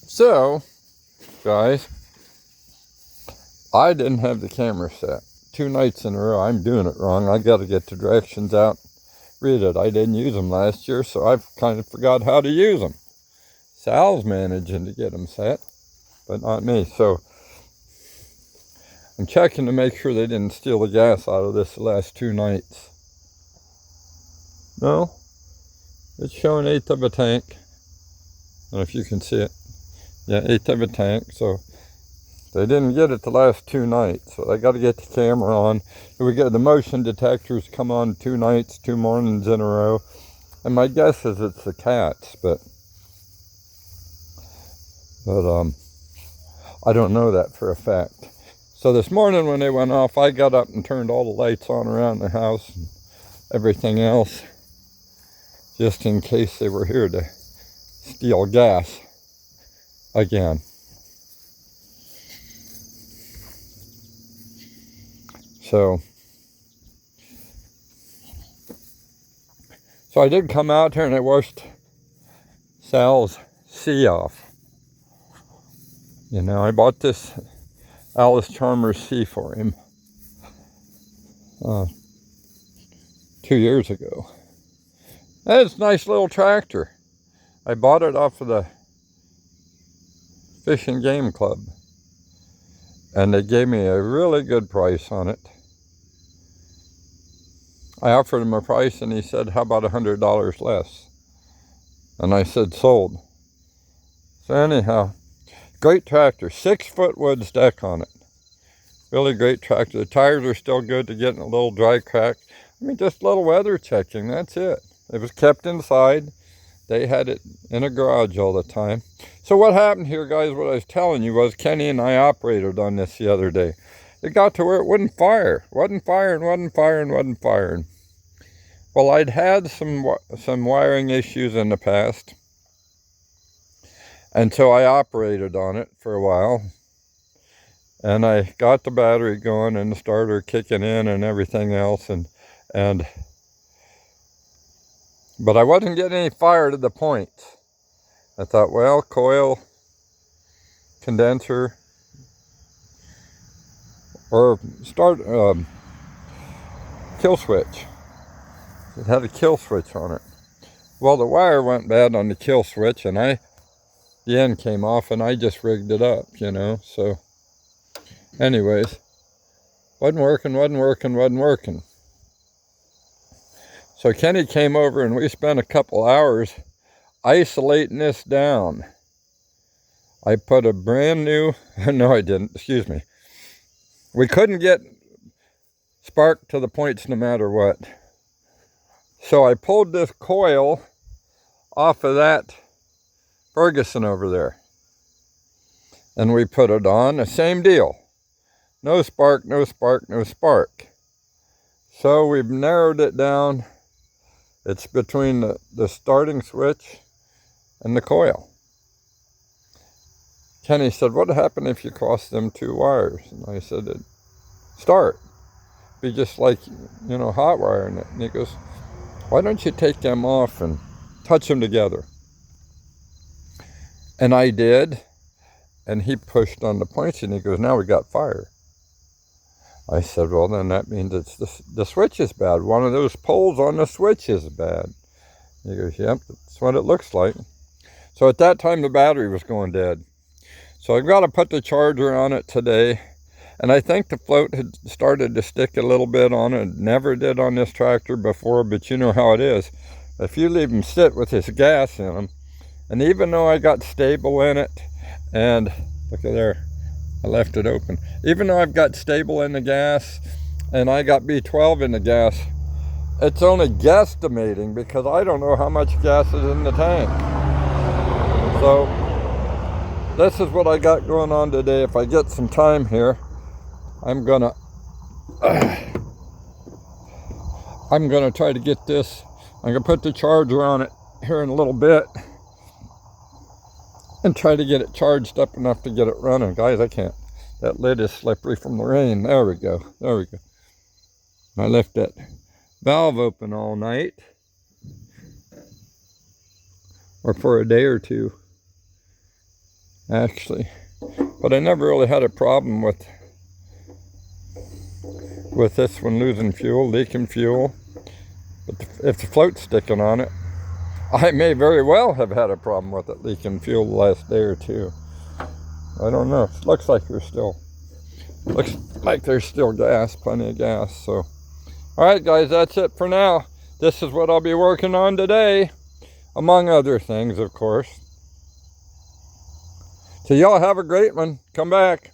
So, guys, I didn't have the camera set. 2 nights in a row, I'm doing it wrong. I got to get the directions out, read it. I didn't use them last year, so I've kind of forgot how to use them. Sal's managing to get them set, but not me. So, I'm checking to make sure they didn't steal the gas out of this the last 2 nights. No, it's showing 1/8 of a tank. I don't know if you can see it. Yeah, 1/8 of a tank. So they didn't get it the last 2 nights. So I got to get the camera on. We got the motion detectors come on 2 nights, 2 mornings in a row. And my guess is it's the cats, but I don't know that for a fact. So this morning when they went off, I got up and turned all the lights on around the house and everything else, just in case they were here to steal gas again. So I did come out here and I washed Sal's C off. You know, I bought this Allis-Chalmers C for him 2 years ago. And it's a nice little tractor. I bought it off of the Fish and Game Club. And they gave me a really good price on it. I offered him a price and he said, how about $100 less? And I said, sold. So anyhow, great tractor, 6-foot wood deck on it. Really great tractor. The tires are still good to get in a little dry crack. I mean, just a little weather checking, that's it. It was kept inside. They had it in a garage all the time. So what happened here, guys, what I was telling you was Kenny and I operated on this the other day. It got to where it wouldn't fire. Wasn't firing. Well, I'd had some wiring issues in the past. And so I operated on it for a while. And I got the battery going and the starter kicking in and everything else. But I wasn't getting any fire to the point. I thought, well, coil, condenser, or kill switch. It had a kill switch on it. Well, the wire went bad on the kill switch and the end came off and I just rigged it up, you know. So anyways, wasn't working. So Kenny came over and we spent a couple hours isolating this down. I put a brand new, no I didn't, excuse me. We couldn't get spark to the points no matter what. So I pulled this coil off of that Ferguson over there. And we put it on, the same deal. No spark. So we've narrowed it down. It's between the starting switch and the coil. Kenny said, what would happen if you crossed them 2 wires? And I said, it'd start. Be just like, you know, hot wiring it. And he goes, why don't you take them off and touch them together? And I did. And he pushed on the points and he goes, now we got fire. I said, well, then that means it's the switch is bad. One of those poles on the switch is bad. He goes, yep, that's what it looks like. So at that time, the battery was going dead. So I've got to put the charger on it today. And I think the float had started to stick a little bit on it. Never did on this tractor before, but you know how it is. If you leave them sit with this gas in them, and even though I got stable in it, and look at there, I left it open. Even though I've got stable in the gas and I got B12 in the gas, it's only guesstimating because I don't know how much gas is in the tank. So this is what I got going on today. If I get some time here, I'm gonna try to get this. I'm gonna put the charger on it here in a little bit and try to get it charged up enough to get it running. Guys, I can't. That lid is slippery from the rain. There we go. I left that valve open all night, or for a day or two. actually. But I never really had a problem with this one losing fuel, leaking fuel. But if the float's sticking on it, I may very well have had a problem with it leaking fuel the last day or two. I don't know. It looks like there's still gas, plenty of gas. So, all right, guys, that's it for now. This is what I'll be working on today, among other things, of course. So y'all have a great one. Come back.